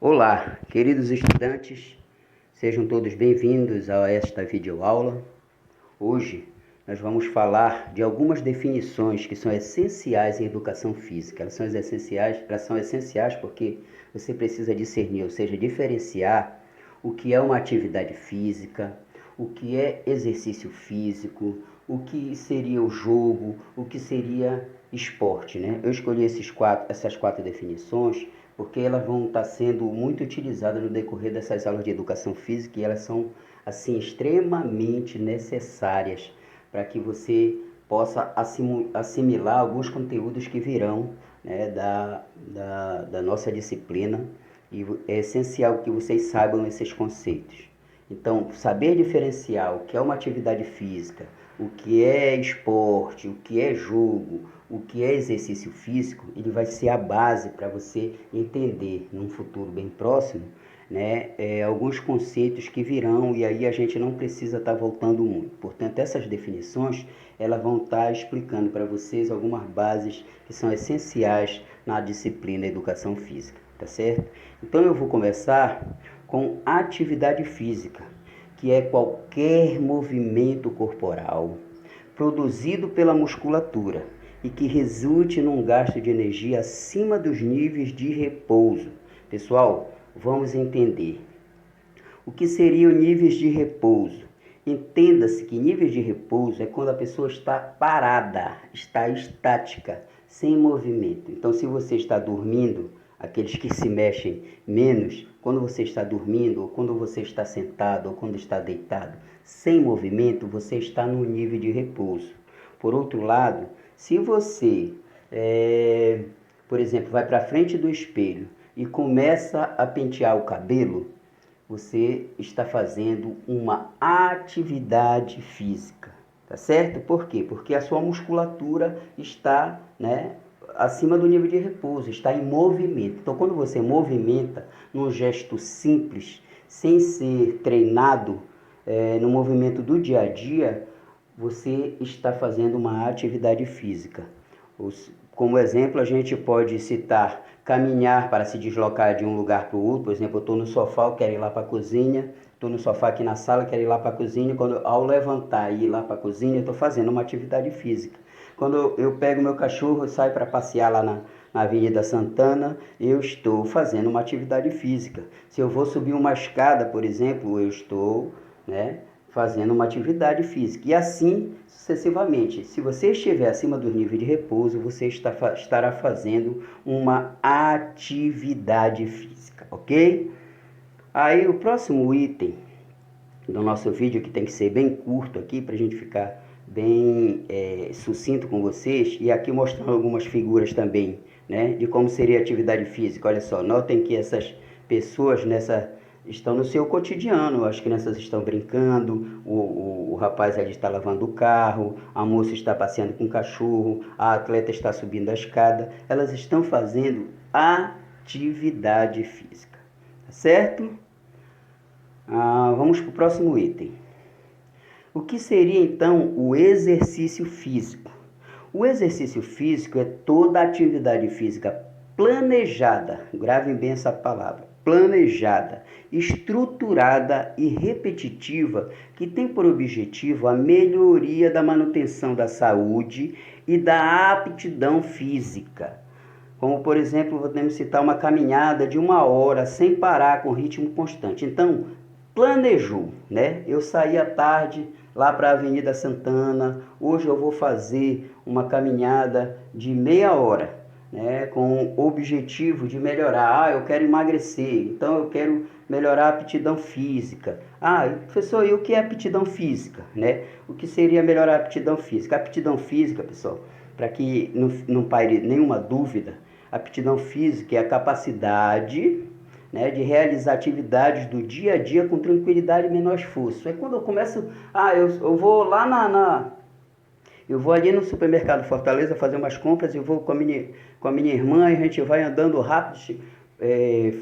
Olá, queridos estudantes, sejam todos bem-vindos a esta videoaula. Hoje nós vamos falar de algumas definições que são essenciais em educação física. Elas são essenciais porque você precisa discernir, ou seja, diferenciar o que é uma atividade física, o que é exercício físico, o que seria o jogo, o que seria esporte, né? Eu escolhi essas quatro definições porque elas vão estar sendo muito utilizadas no decorrer dessas aulas de educação física e elas são, assim, extremamente necessárias para que você possa assimilar alguns conteúdos que virão, né, da nossa disciplina, e é essencial que vocês saibam esses conceitos. Então, saber diferenciar o que é uma atividade física, o que é esporte, o que é jogo, o que é exercício físico, ele vai ser a base para você entender num futuro bem próximo, né, alguns conceitos que virão, e aí a gente não precisa estar voltando muito. Portanto, essas definições elas vão estar explicando para vocês algumas bases que são essenciais na disciplina Educação Física, tá certo? Então eu vou começar com atividade física, que é qualquer movimento corporal produzido pela musculatura e que resulte num gasto de energia acima dos níveis de repouso. Pessoal, vamos entender. O que seriam níveis de repouso? Entenda-se que níveis de repouso é quando a pessoa está parada, está estática, sem movimento. Então, se você está dormindo, aqueles que se mexem menos, quando você está dormindo, ou quando você está sentado, ou quando está deitado, sem movimento, você está no nível de repouso. Por outro lado, se você, por exemplo, vai para frente do espelho e começa a pentear o cabelo, você está fazendo uma atividade física, tá certo? Por quê? Porque a sua musculatura está, né, acima do nível de repouso, está em movimento. Então, quando você movimenta num gesto simples, sem ser treinado, no movimento do dia a dia, você está fazendo uma atividade física. Como exemplo, a gente pode citar caminhar para se deslocar de um lugar para o outro. Por exemplo, eu estou no sofá, eu quero ir lá para a cozinha. Estou no sofá aqui na sala, quero ir lá para a cozinha. Ao levantar e ir lá para a cozinha, eu estou fazendo uma atividade física. Quando eu pego meu cachorro e saio para passear lá na Avenida Santana, eu estou fazendo uma atividade física. Se eu vou subir uma escada, por exemplo, eu estou, né, fazendo uma atividade física. E assim sucessivamente. Se você estiver acima do nível de repouso, você estará fazendo uma atividade física, ok? Aí o próximo item do nosso vídeo, que tem que ser bem curto aqui, para a gente ficar bem sucinto com vocês, e aqui mostrando algumas figuras também, né, de como seria a atividade física. Olha só, notem que essas pessoas estão no seu cotidiano. As crianças estão brincando, o rapaz ali está lavando o carro, a moça está passeando com o cachorro, a atleta está subindo a escada. Elas estão fazendo atividade física, tá certo? Vamos para o próximo item. O que seria então o exercício físico? O exercício físico é toda atividade física planejada, gravem bem essa palavra, planejada, estruturada e repetitiva, que tem por objetivo a melhoria da manutenção da saúde e da aptidão física. Como, por exemplo, podemos citar uma caminhada de 1 hora sem parar, com ritmo constante. Então, planejou, né? Eu saí à tarde lá para a Avenida Santana, hoje eu vou fazer uma caminhada de meia hora, né, com o objetivo de melhorar. Eu quero emagrecer, então eu quero melhorar a aptidão física. Professor, e o que é aptidão física, né? O que seria melhorar a aptidão física? A aptidão física, pessoal, para que não paire nenhuma dúvida, a aptidão física é a capacidade, né, de realizar atividades do dia a dia com tranquilidade e menor esforço. É quando eu começo, eu vou lá eu vou ali no supermercado Fortaleza fazer umas compras, eu vou com a minha irmã, e a gente vai andando rápido,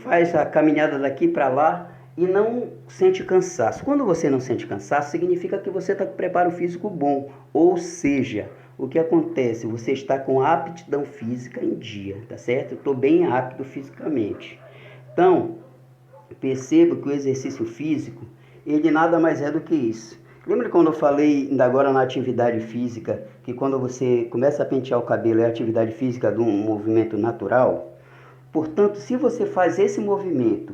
faz a caminhada daqui para lá e não sente cansaço. Quando você não sente cansaço, significa que você está com preparo físico bom, ou seja, o que acontece? Você está com a aptidão física em dia, tá certo? Eu estou bem apto fisicamente. Então, perceba que o exercício físico, ele nada mais é do que isso. Lembra quando eu falei ainda agora na atividade física, que quando você começa a pentear o cabelo é atividade física de um movimento natural? Portanto, se você faz esse movimento,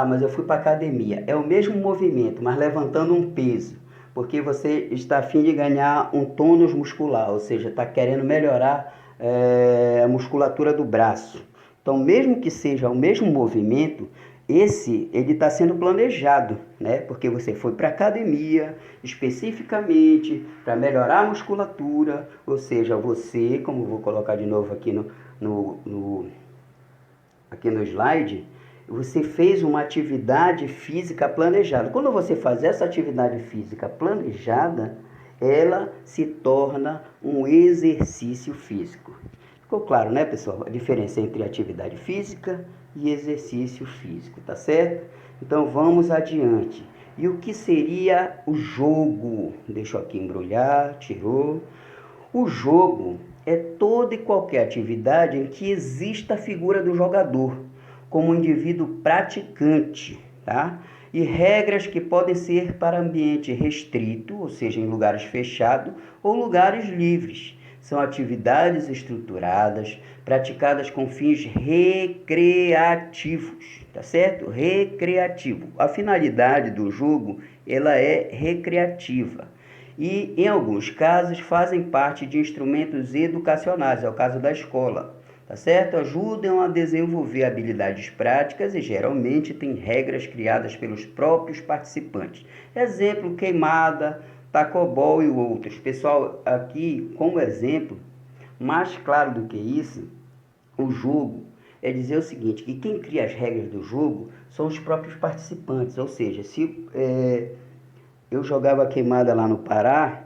mas eu fui para a academia, é o mesmo movimento, mas levantando um peso, porque você está a fim de ganhar um tônus muscular, ou seja, está querendo melhorar a musculatura do braço. Então, mesmo que seja o mesmo movimento, ele está sendo planejado, né? Porque você foi para a academia especificamente para melhorar a musculatura, ou seja, você, como vou colocar de novo aqui aqui no slide, você fez uma atividade física planejada. Quando você faz essa atividade física planejada, ela se torna um exercício físico. Ficou claro, né, pessoal? A diferença entre atividade física e exercício físico, tá certo? Então vamos adiante. E o que seria o jogo? Deixa eu aqui embrulhar, tirou. O jogo é toda e qualquer atividade em que exista a figura do jogador, como um indivíduo praticante, tá? E regras que podem ser para ambiente restrito, ou seja, em lugares fechados, ou lugares livres. São atividades estruturadas, praticadas com fins recreativos, tá certo? Recreativo. A finalidade do jogo, ela é recreativa. E, em alguns casos, fazem parte de instrumentos educacionais, é o caso da escola, tá certo? Ajudam a desenvolver habilidades práticas e geralmente têm regras criadas pelos próprios participantes. Exemplo, queimada, tacobol e outros. Pessoal, aqui como exemplo, mais claro do que isso, o jogo é dizer o seguinte, que quem cria as regras do jogo são os próprios participantes, ou seja, se eu jogava queimada lá no Pará,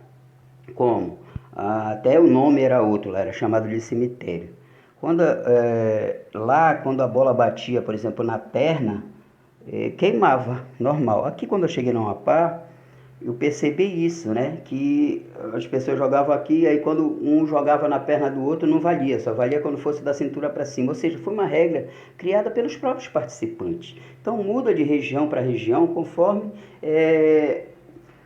como? Até o nome era outro, lá era chamado de cemitério. Quando a bola batia, por exemplo, na perna, queimava, normal. Aqui quando eu cheguei no Amapá, eu percebi isso, né? Que as pessoas jogavam aqui, aí quando um jogava na perna do outro, não valia, só valia quando fosse da cintura para cima. Ou seja, foi uma regra criada pelos próprios participantes. Então muda de região para região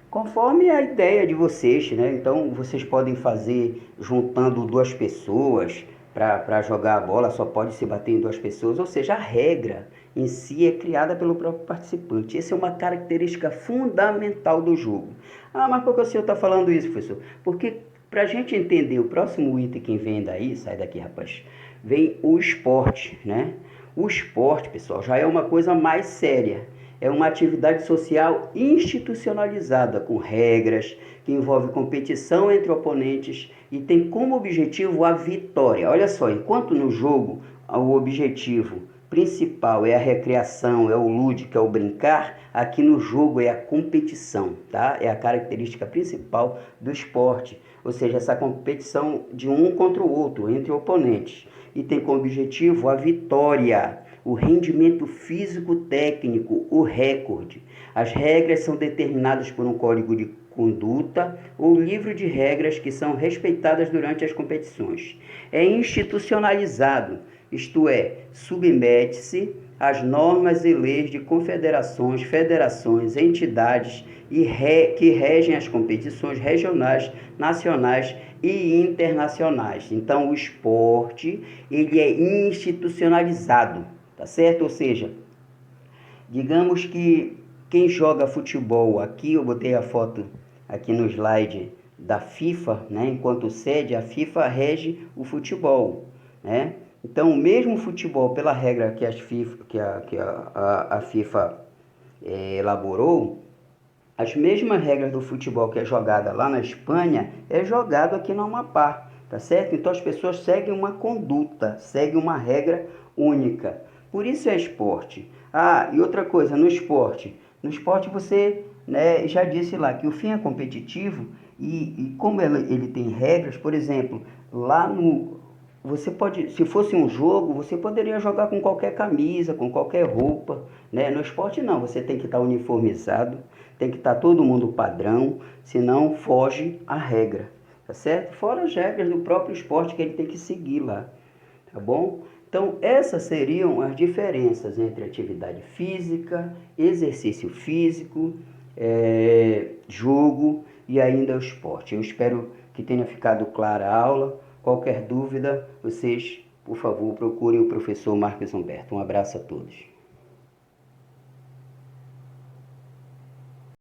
conforme a ideia de vocês, né? Então vocês podem fazer juntando duas pessoas para jogar a bola, só pode se bater em duas pessoas, ou seja, a regra em si é criada pelo próprio participante. Essa é uma característica fundamental do jogo. Mas por que o senhor está falando isso, professor? Porque para a gente entender o próximo item que vem daí, sai daqui, rapaz, vem o esporte, né? O esporte, pessoal, já é uma coisa mais séria. É uma atividade social institucionalizada, com regras, que envolve competição entre oponentes e tem como objetivo a vitória. Olha só, enquanto no jogo o objetivo principal é a recreação, é o lúdico, é o brincar, aqui no jogo é a competição, tá? É a característica principal do esporte, ou seja, essa competição de um contra o outro, entre oponentes. E tem como objetivo a vitória, o rendimento físico-técnico, o recorde. As regras são determinadas por um código de conduta ou livro de regras que são respeitadas durante as competições. É institucionalizado, isto é, submete-se às normas e leis de confederações, federações, entidades que regem as competições regionais, nacionais e internacionais. Então, o esporte, ele é institucionalizado, tá certo? Ou seja, digamos que quem joga futebol aqui, eu botei a foto aqui no slide da FIFA, né? Enquanto sede, a FIFA rege o futebol, né? Então, o mesmo futebol, pela regra que a FIFA elaborou, as mesmas regras do futebol que é jogada lá na Espanha, é jogado aqui no Amapá, tá certo? Então, as pessoas seguem uma conduta, seguem uma regra única. Por isso é esporte. E outra coisa, no esporte você, né, já disse lá que o fim é competitivo e como ele tem regras, por exemplo, você pode, se fosse um jogo, você poderia jogar com qualquer camisa, com qualquer roupa, né? No esporte não, você tem que estar uniformizado, tem que estar todo mundo padrão, senão foge a regra, tá certo? Fora as regras do próprio esporte que ele tem que seguir lá, tá bom? Então, essas seriam as diferenças entre atividade física, exercício físico, jogo e ainda o esporte. Eu espero que tenha ficado clara a aula. Qualquer dúvida, vocês, por favor, procurem o professor Marcos Humberto. Um abraço a todos.